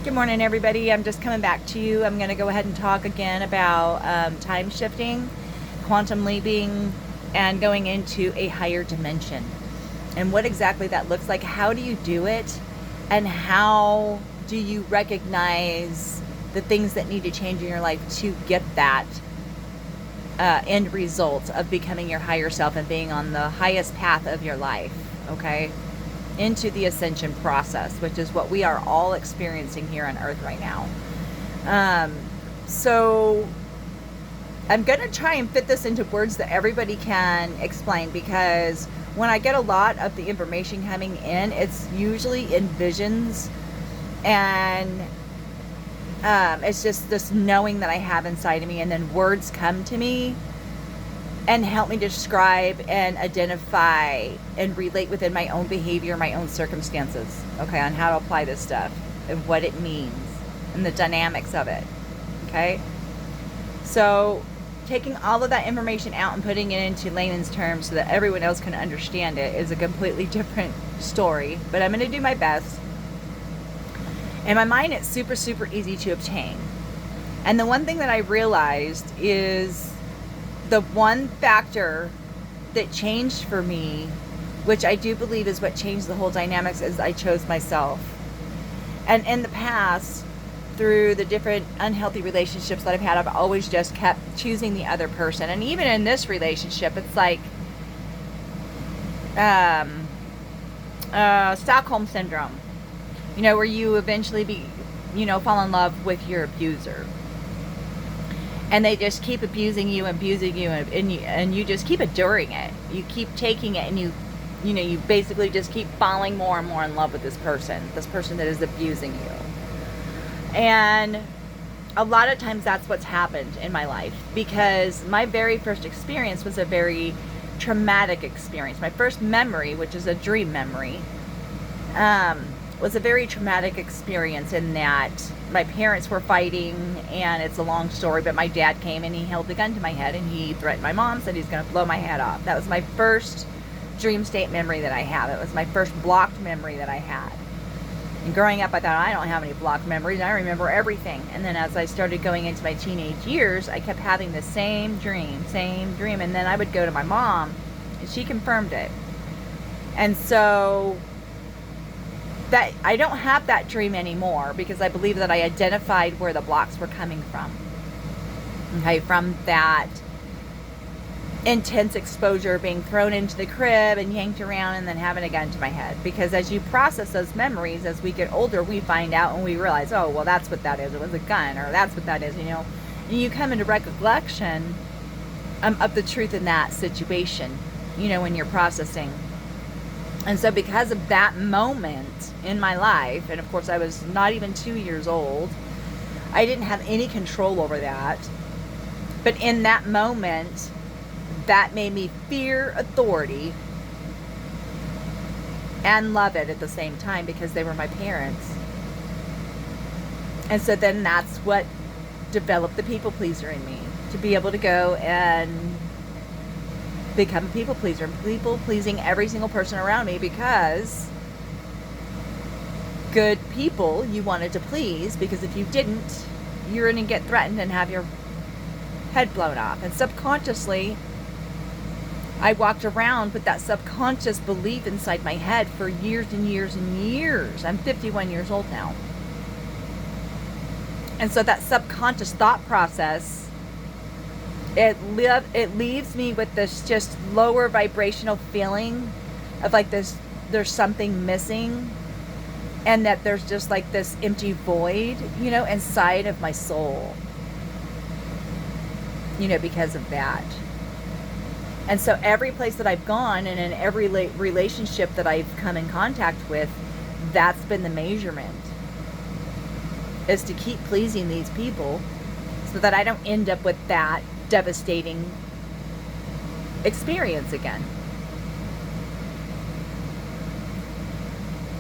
Good morning, everybody. I'm just coming back to you. I'm going to go ahead and talk again about time shifting, quantum leaping, and going into a higher dimension. And what exactly that looks like. How do you do it? And how do you recognize the things that need to change in your life to get that end result of becoming your higher self and being on the highest path of your life, okay? Into the ascension process, which is what we are all experiencing here on Earth right now. So I'm going to try and fit this into words that everybody can explain, because when I get a lot of the information coming in, it's usually in visions, and it's just this knowing that I have inside of me, and then words come to me and help me describe and identify and relate within my own behavior, my own circumstances, okay, on how to apply this stuff and what it means and the dynamics of it, okay? So taking all of that information out and putting it into layman's terms so that everyone else can understand it is a completely different story, but I'm going to do my best. In my mind, it's super, super easy to obtain. And the one thing that I realized is the one factor that changed for me, which I do believe is what changed the whole dynamics, is I chose myself. And in the past, through the different unhealthy relationships that I've had, I've always just kept choosing the other person. And even in this relationship, it's like Stockholm syndrome, where you eventually fall in love with your abuser. And they just keep abusing you, and you just keep enduring it. You keep taking it, and you basically just keep falling more and more in love with this person that is abusing you. And a lot of times that's what's happened in my life, because my very first experience was a very traumatic experience. My first memory, which is a dream memory, was a very traumatic experience in that my parents were fighting, and it's a long story, but my dad came and he held the gun to my head and he threatened my mom, said he's going to blow my head off. That was my first dream state memory that I have. It was my first blocked memory that I had. And growing up, I thought, I don't have any blocked memories. I remember everything. And then as I started going into my teenage years, I kept having the same dream. And then I would go to my mom and she confirmed it. And so that I don't have that dream anymore, because I believe that I identified where the blocks were coming from. Okay, from that intense exposure, being thrown into the crib and yanked around and then having a gun to my head. Because as you process those memories, as we get older, we find out and we realize, oh, well, that's what that is. It was a gun, or that's what that is, And you come into recollection of the truth in that situation, when you're processing. And so because of that moment in my life, and of course I was not even 2 years old, I didn't have any control over that. But in that moment, that made me fear authority and love it at the same time, because they were my parents. And so then that's what developed the people pleaser in me, to be able to go and become a people pleaser, and people pleasing every single person around me, because good people you wanted to please, because if you didn't, you're going to get threatened and have your head blown off. And subconsciously, I walked around with that subconscious belief inside my head for years and years and years. I'm 51 years old now. And so that subconscious thought process, it leaves me with this just lower vibrational feeling of like there's something missing, and that there's just like this empty void, inside of my soul, because of that. And so every place that I've gone, and in every relationship that I've come in contact with, that's been the measurement, is to keep pleasing these people so that I don't end up with that devastating experience again.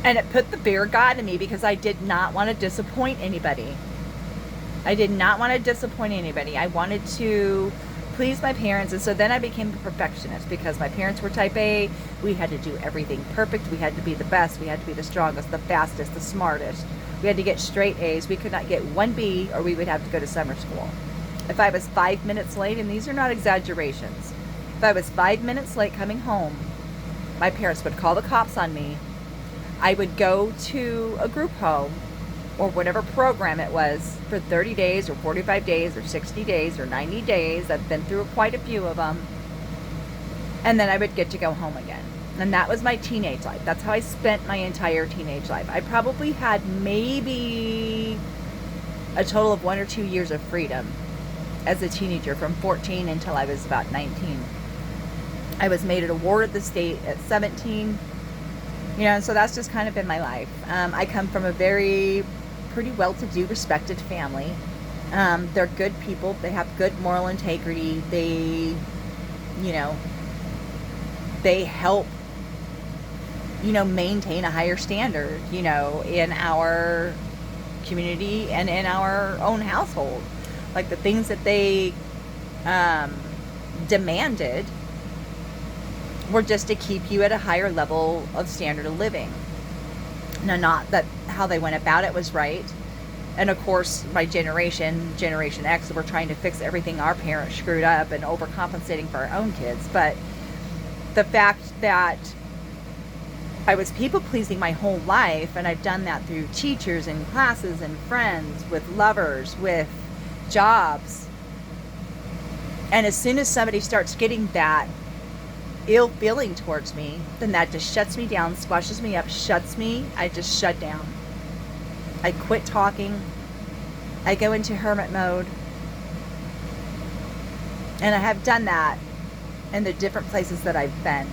And it put the fear of God in me, because I did not want to disappoint anybody. I wanted to please my parents. And so then I became a perfectionist, because my parents were type A. We had to do everything perfect. We had to be the best. We had to be the strongest, the fastest, the smartest. We had to get straight A's. We could not get one B, or we would have to go to summer school. If I was 5 minutes late, and these are not exaggerations, if I was 5 minutes late coming home, my parents would call the cops on me. I would go to a group home or whatever program it was for 30 days or 45 days or 60 days or 90 days. I've been through quite a few of them. And then I would get to go home again. And that was my teenage life. That's how I spent my entire teenage life. I probably had maybe a total of 1 or 2 years of freedom as a teenager, from 14 until I was about 19. I was made a ward of the state at 17. So that's just kind of been my life. I come from a pretty well-to-do, respected family. They're good people. They have good moral integrity. They help, maintain a higher standard, in our community and in our own household. Like the things that they demanded were just to keep you at a higher level of standard of living. Now, not that how they went about it was right. And of course, my Generation X, we're trying to fix everything our parents screwed up and overcompensating for our own kids. But the fact that I was people pleasing my whole life, and I've done that through teachers and classes and friends, with lovers, with jobs. And as soon as somebody starts getting that ill feeling towards me, then that just shuts me down, squashes me up, I just shut down. I quit talking. I go into hermit mode. And I have done that in the different places that I've been.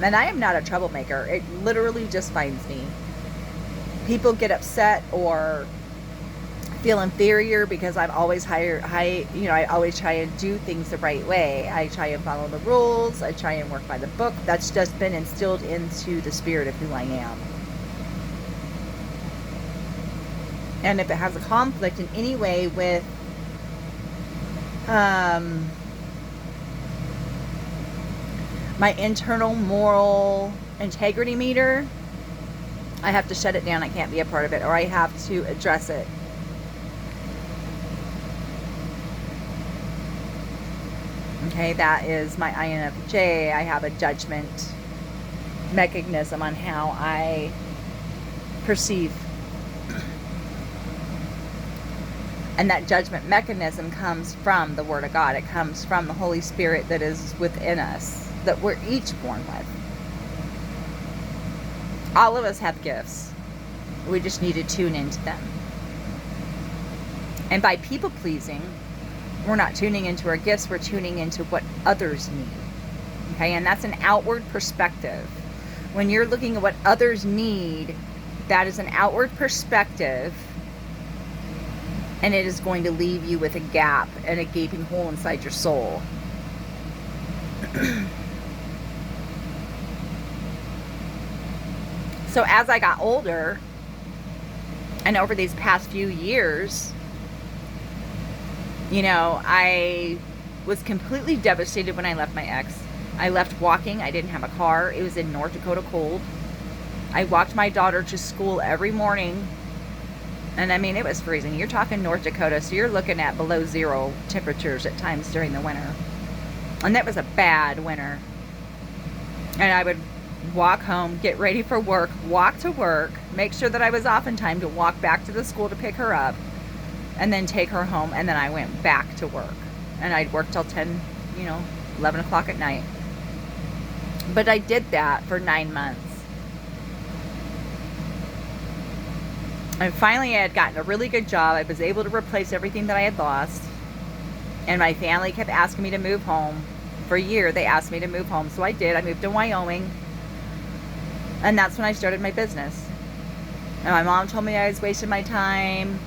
And I am not a troublemaker. It literally just finds me. People get upset or feel inferior because I'm always I always try and do things the right way. I try and follow the rules. I try and work by the book. That's just been instilled into the spirit of who I am. And if it has a conflict in any way with my internal moral integrity meter, I have to shut it down. I can't be a part of it, or I have to address it. Okay, that is my INFJ. I have a judgment mechanism on how I perceive. And that judgment mechanism comes from the Word of God. It comes from the Holy Spirit that is within us, that we're each born with. All of us have gifts. We just need to tune into them. And by people pleasing, we're not tuning into our gifts, we're tuning into what others need. Okay, and that's an outward perspective. When you're looking at what others need, that is an outward perspective, and it is going to leave you with a gap and a gaping hole inside your soul. So as I got older, and over these past few years, I was completely devastated when I left my ex. I left walking. I didn't have a car. It was in North Dakota cold. I walked my daughter to school every morning. And I mean, it was freezing. You're talking North Dakota, so you're looking at below zero temperatures at times during the winter. And that was a bad winter. And I would walk home, get ready for work, walk to work, make sure that I was off in time to walk back to the school to pick her up, and then take her home, and then I went back to work. And I'd work till 10, 11 o'clock at night. But I did that for 9 months. And finally I had gotten a really good job. I was able to replace everything that I had lost. And my family kept asking me to move home. For a year they asked me to move home, so I did. I moved to Wyoming. And that's when I started my business. And my mom told me I was wasting my time.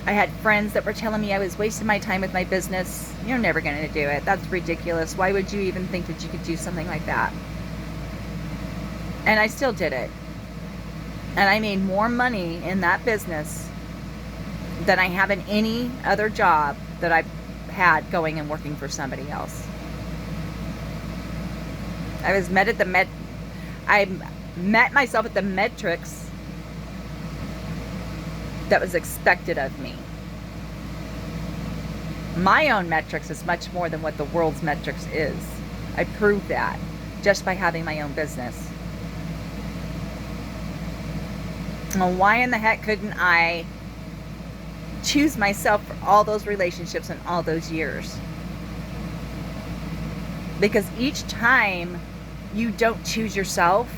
I had friends that were telling me I was wasting my time with my business. You're never going to do it. That's ridiculous. Why would you even think that you could do something like that? And I still did it. And I made more money in that business than I have in any other job that I've had going and working for somebody else. I met myself at the Metrics that was expected of me. My own metrics is much more than what the world's metrics is. I proved that just by having my own business. Well, why in the heck couldn't I choose myself for all those relationships and all those years? Because each time you don't choose yourself,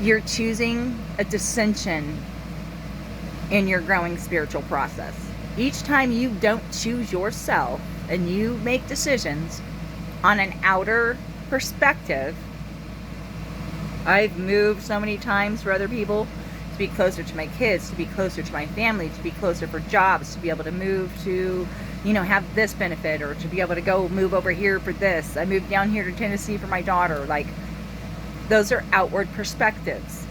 you're choosing a dissension in your growing spiritual process. Each time you don't choose yourself and you make decisions on an outer perspective. I've moved so many times for other people to be closer to my kids, to be closer to my family, to be closer for jobs, to be able to move to, have this benefit, or to be able to go move over here for this. I moved down here to Tennessee for my daughter. Like, those are outward perspectives.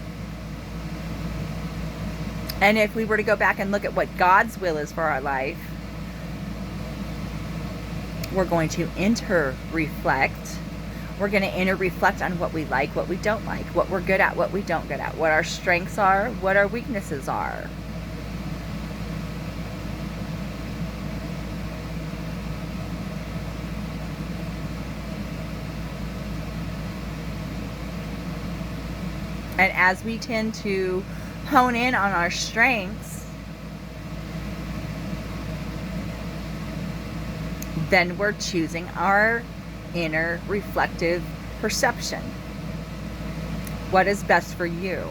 And if we were to go back and look at what God's will is for our life, we're going to reflect. We're going to reflect on what we like, what we don't like, what we're good at, what we don't good at, what our strengths are, what our weaknesses are. And as we tend to hone in on our strengths, then we're choosing our inner reflective perception. What is best for you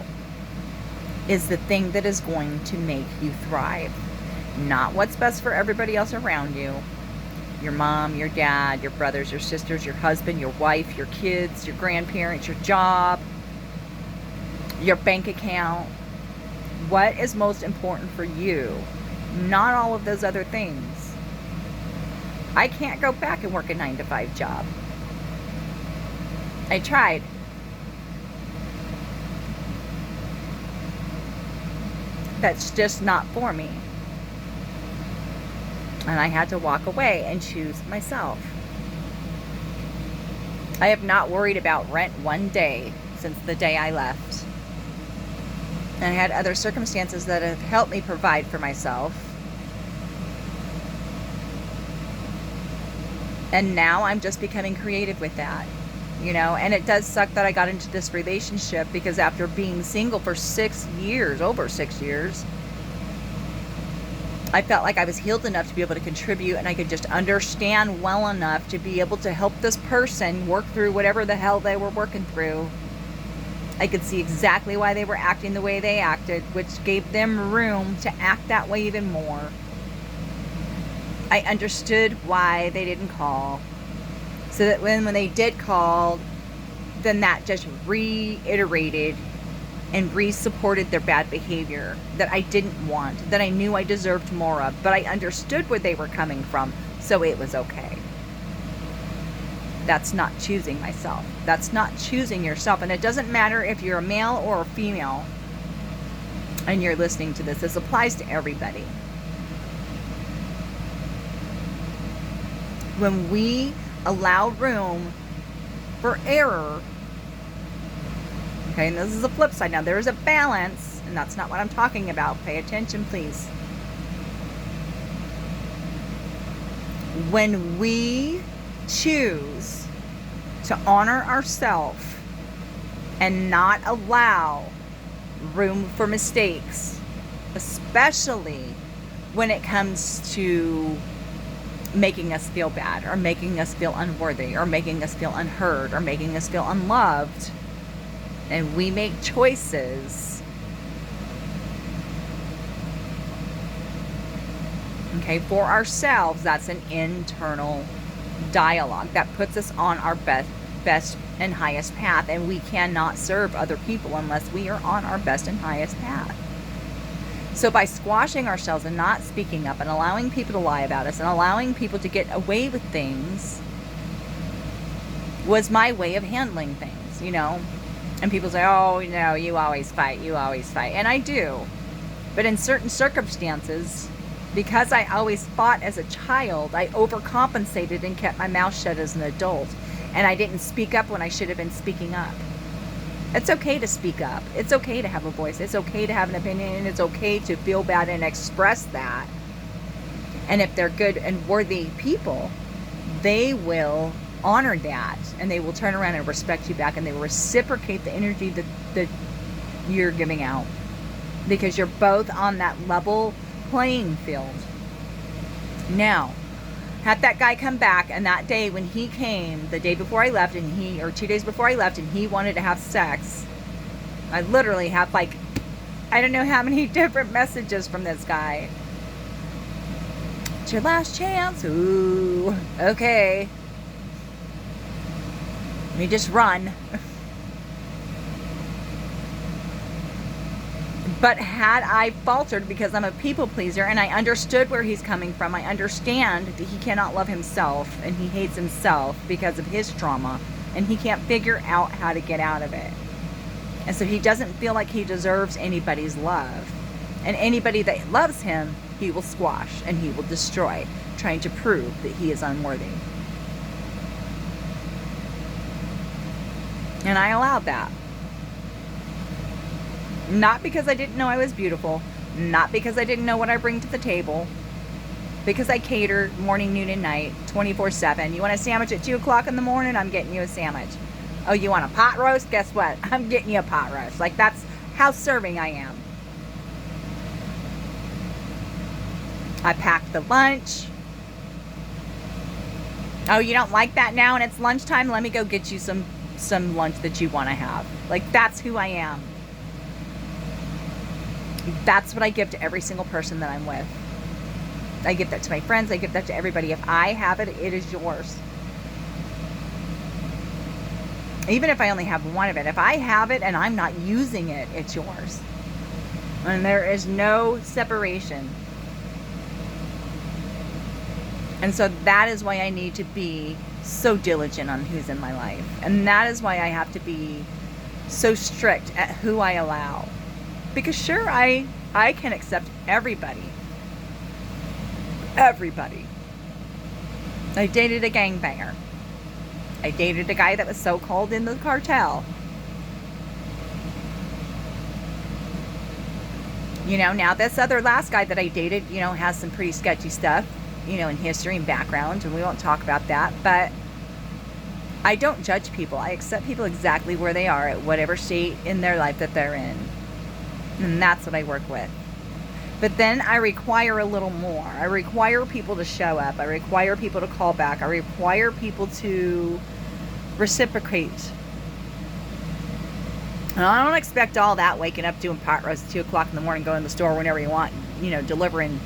is the thing that is going to make you thrive, not what's best for everybody else around you. Your mom, your dad, your brothers, your sisters, your husband, your wife, your kids, your grandparents, your job, your bank account. What is most important for you? Not all of those other things. I can't go back and work a 9-to-5 job. I tried. That's just not for me. And I had to walk away and choose myself. I have not worried about rent one day since the day I left. And I had other circumstances that have helped me provide for myself. And now I'm just becoming creative with that, and it does suck that I got into this relationship, because after being single for over 6 years, I felt like I was healed enough to be able to contribute, and I could just understand well enough to be able to help this person work through whatever the hell they were working through. I could see exactly why they were acting the way they acted, which gave them room to act that way even more. I understood why they didn't call, so that when they did call, then that just reiterated and re-supported their bad behavior that I didn't want, that I knew I deserved more of, but I understood where they were coming from, so it was okay. That's not choosing myself. That's not choosing yourself. And it doesn't matter if you're a male or a female and you're listening to this. This applies to everybody. When we allow room for error, okay, and this is the flip side. Now, there is a balance, and that's not what I'm talking about. Pay attention, please. When we choose to honor ourselves and not allow room for mistakes, especially when it comes to making us feel bad, or making us feel unworthy, or making us feel unheard, or making us feel unloved, and we make choices, okay, for ourselves, that's an internal dialogue that puts us on our best and highest path, and we cannot serve other people unless we are on our best and highest path. So by squashing ourselves and not speaking up and allowing people to lie about us and allowing people to get away with things was my way of handling things, And people say, oh, you always fight. And I do. But in certain circumstances, because I always fought as a child, I overcompensated and kept my mouth shut as an adult. And I didn't speak up when I should have been speaking up. It's okay to speak up. It's okay to have a voice. It's okay to have an opinion, and it's okay to feel bad and express that. And if they're good and worthy people, they will honor that, and they will turn around and respect you back, and they will reciprocate the energy that you're giving out, because you're both on that level playing field. Now, had that guy come back, and that day when he came, the day before I left, or 2 days before I left, and he wanted to have sex, I literally have like, I don't know how many different messages from this guy. It's your last chance. Ooh, okay. Let me just run. But had I faltered, because I'm a people pleaser and I understood where he's coming from, I understand that he cannot love himself and he hates himself because of his trauma, and he can't figure out how to get out of it. And so he doesn't feel like he deserves anybody's love. And anybody that loves him, he will squash and he will destroy, trying to prove that he is unworthy. And I allowed that. Not because I didn't know I was beautiful, not because I didn't know what I bring to the table, because I cater morning, noon, and night, 24/7. You want a sandwich at 2 o'clock in the morning? I'm getting you a sandwich. Oh, you want a pot roast? Guess what? I'm getting you a pot roast. Like, that's how serving I am. I packed the lunch. Oh, you don't like that now and it's lunchtime? Let me go get you some lunch that you want to have. Like, that's who I am. That's what I give to every single person that I'm with. I give that to my friends. I give that to everybody. If I have it, it is yours. Even if I only have one of it. If I have it and I'm not using it, it's yours. And there is no separation. And so that is why I need to be so diligent on who's in my life. And that is why I have to be so strict at who I allow. Because sure, I can accept everybody. Everybody. I dated a gangbanger. I dated a guy that was so-called in the cartel. You know, now this other last guy that I dated, you know, has some pretty sketchy stuff, you know, in history and background, and we won't talk about that, but I don't judge people. I accept people exactly where they are at whatever state in their life that they're in. And that's what I work with. But then I require a little more. I require people to show up. I require people to call back. I require people to reciprocate. And I don't expect all that, waking up doing pot roast at 2 o'clock in the morning, going to the store whenever you want, you know, delivering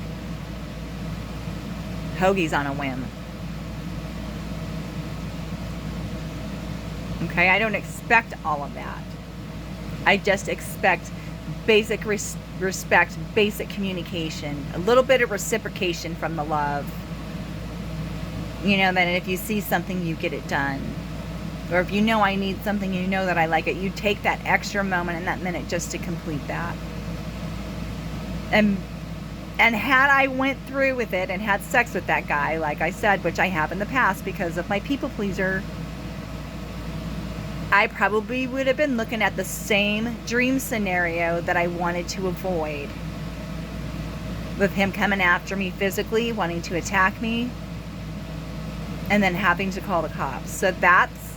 hoagies on a whim. Okay, I don't expect all of that. I just expect basic respect, basic communication, a little bit of reciprocation from the love. You know, that if you see something, you get it done. Or if you know I need something, you know that I like it, you take that extra moment and that minute just to complete that. And had I went through with it and had sex with that guy, like I said, which I have in the past because of my people pleaser, I probably would have been looking at the same dream scenario that I wanted to avoid. With him coming after me physically, wanting to attack me, and then having to call the cops. So that's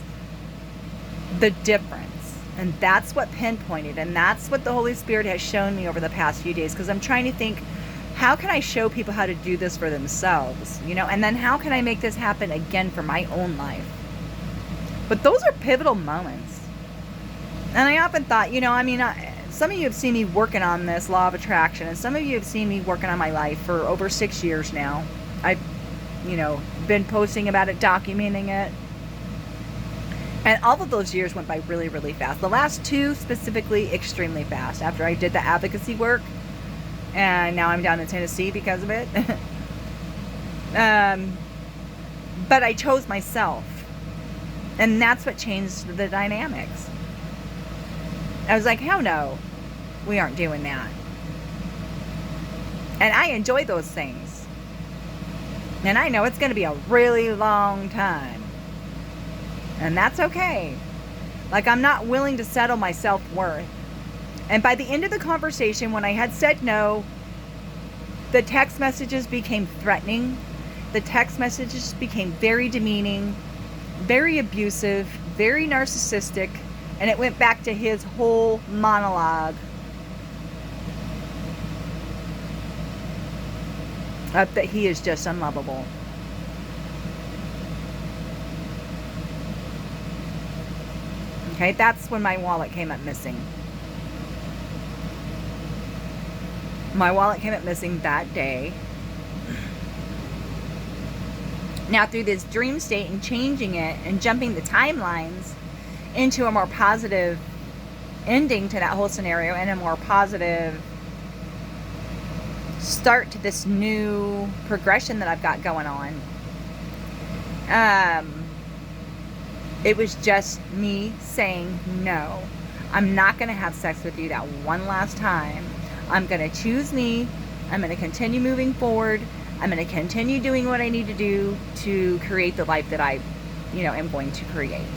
the difference. And that's what pinpointed, and that's what the Holy Spirit has shown me over the past few days, because I'm trying to think, how can I show people how to do this for themselves? You know, and then how can I make this happen again for my own life? But those are pivotal moments. And I often thought, you know, I mean, some of you have seen me working on this law of attraction, and some of you have seen me working on my life for over 6 years now. I've, you know, been posting about it, documenting it. And all of those years went by really, really fast. The last 2 specifically extremely fast after I did the advocacy work. And now I'm down in Tennessee because of it. But I chose myself. And that's what changed the dynamics. I was like, hell no, we aren't doing that. And I enjoy those things. And I know it's going to be a really long time. And that's okay. Like, I'm not willing to settle my self-worth. And by the end of the conversation, when I had said no, the text messages became threatening. The text messages became very demeaning, very abusive, very narcissistic, and it went back to his whole monologue of that he is just unlovable. Okay, that's when my wallet came up missing. My wallet came up missing that day. Now, through this dream state and changing it and jumping the timelines into a more positive ending to that whole scenario and a more positive start to this new progression that I've got going on, it was just me saying, no, I'm not going to have sex with you that one last time. I'm going to choose me. I'm going to continue moving forward. I'm going to continue doing what I need to do to create the life that I, am going to create.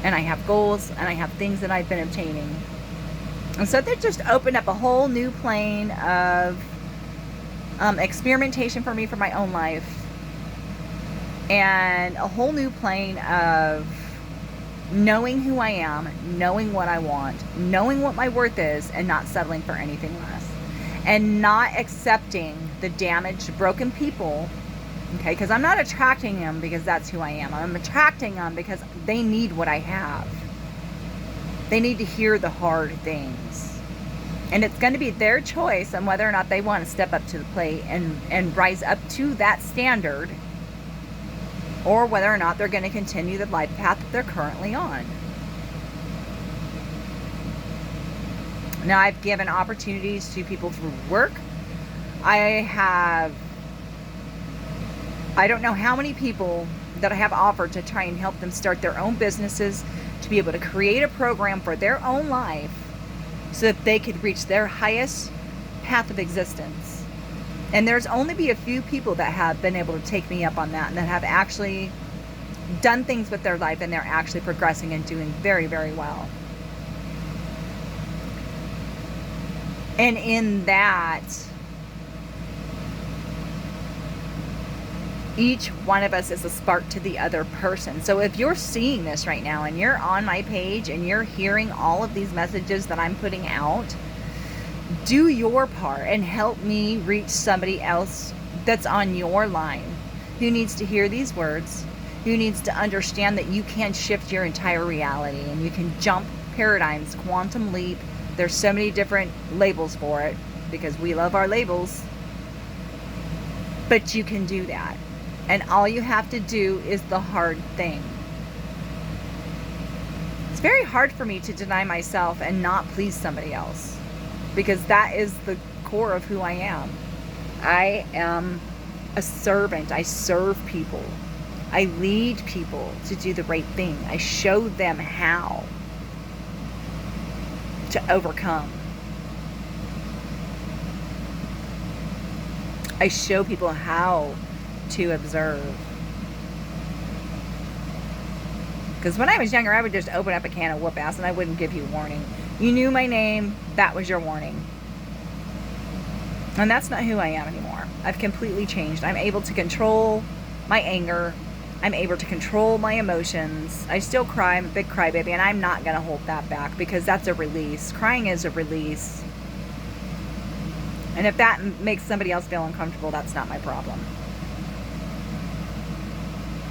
And I have goals and I have things that I've been obtaining. And so that just opened up a whole new plane of experimentation for me for my own life. And a whole new plane of knowing who I am, knowing what I want, knowing what my worth is, and not settling for anything less. And not accepting the damaged, broken people, okay? Because I'm not attracting them because that's who I am. I'm attracting them because they need what I have. They need to hear the hard things. And it's going to be their choice on whether or not they want to step up to the plate and rise up to that standard, or whether or not they're going to continue the life path that they're currently on. Now, I've given opportunities to people through work. I don't know how many people that I have offered to try and help them start their own businesses, to be able to create a program for their own life so that they could reach their highest path of existence. And there's only be a few people that have been able to take me up on that and that have actually done things with their life and they're actually progressing and doing very, very well. And in that, each one of us is a spark to the other person. So if you're seeing this right now and you're on my page and you're hearing all of these messages that I'm putting out, do your part and help me reach somebody else that's on your line who needs to hear these words, who needs to understand that you can shift your entire reality and you can jump paradigms, quantum leap. There's so many different labels for it because we love our labels, but you can do that. And all you have to do is the hard thing. It's very hard for me to deny myself and not please somebody else, because that is the core of who I am. I am a servant. I serve people. I lead people to do the right thing. I show them how to overcome. I show people how to observe. Because when I was younger, I would just open up a can of whoop ass and I wouldn't give you warning. You knew my name, that was your warning. And that's not who I am anymore. I've completely changed. I'm able to control my anger. I'm able to control my emotions. I still cry. I'm a big crybaby, and I'm not going to hold that back because that's a release. Crying is a release. And if that makes somebody else feel uncomfortable, that's not my problem.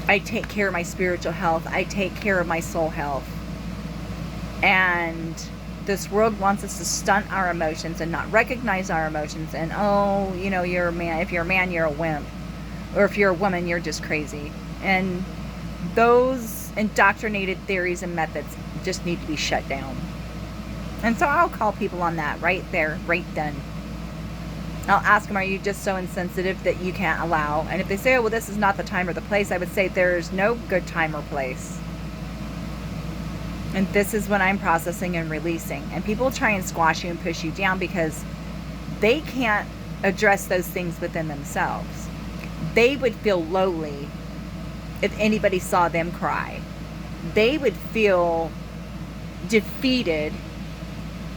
I take care of my spiritual health. I take care of my soul health. And this world wants us to stunt our emotions and not recognize our emotions. And, oh, you know, you're a man. If you're a man, you're a wimp. Or if you're a woman, you're just crazy. And those indoctrinated theories and methods just need to be shut down. And so I'll call people on that right there, right then. I'll ask them, are you just so insensitive that you can't allow? And if they say, oh, well, this is not the time or the place, I would say there's no good time or place. And this is when I'm processing and releasing. And people try and squash you and push you down because they can't address those things within themselves. They would feel lowly if anybody saw them cry. They would feel defeated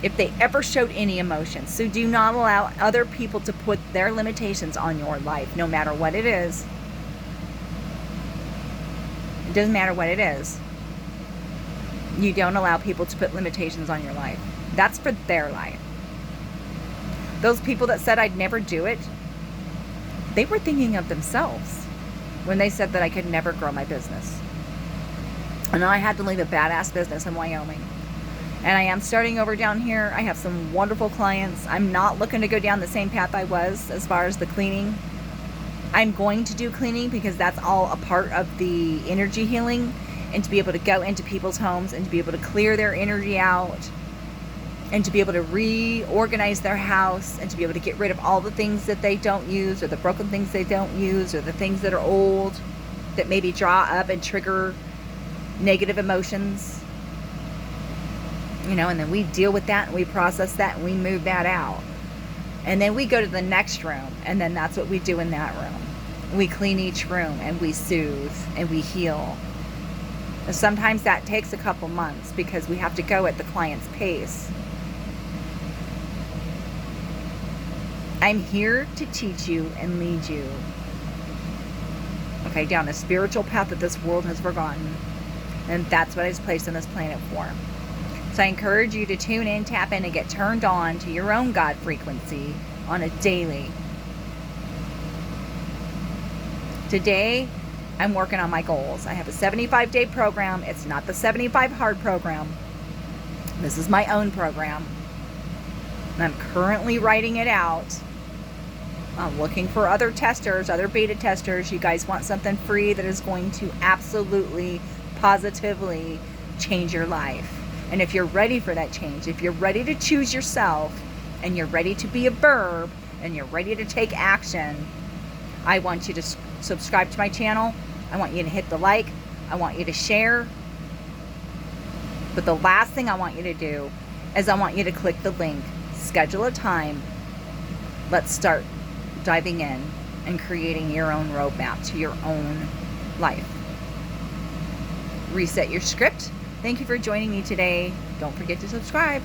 if they ever showed any emotion. So do not allow other people to put their limitations on your life, no matter what it is. It doesn't matter what it is. You don't allow people to put limitations on your life. That's for their life. Those people that said I'd never do it, they were thinking of themselves when they said that I could never grow my business. And I had to leave a badass business in Wyoming. And I am starting over down here. I have some wonderful clients. I'm not looking to go down the same path I was as far as the cleaning. I'm going to do cleaning because that's all a part of the energy healing, and to be able to go into people's homes and to be able to clear their energy out and to be able to reorganize their house and to be able to get rid of all the things that they don't use, or the broken things they don't use, or the things that are old that maybe draw up and trigger negative emotions. You know, and then we deal with that and we process that and we move that out. And then we go to the next room, and then that's what we do in that room. We clean each room and we soothe and we heal. And sometimes that takes a couple months because we have to go at the client's pace. I'm here to teach you and lead you, okay, down a spiritual path that this world has forgotten. And that's what I was placed on this planet for. So I encourage you to tune in, tap in, and get turned on to your own God frequency on a daily. Today, I'm working on my goals. I have a 75-day program. It's not the 75 hard program. This is my own program. And I'm currently writing it out. I'm looking for other testers, other beta testers. You guys want something free that is going to absolutely, positively change your life. And if you're ready for that change, if you're ready to choose yourself, and you're ready to be a burb, and you're ready to take action, I want you to subscribe to my channel. I want you to hit the like. I want you to share. But the last thing I want you to do is I want you to click the link, schedule a time. Let's start diving in and creating your own roadmap to your own life. Reset your script. Thank you for joining me today. Don't forget to subscribe.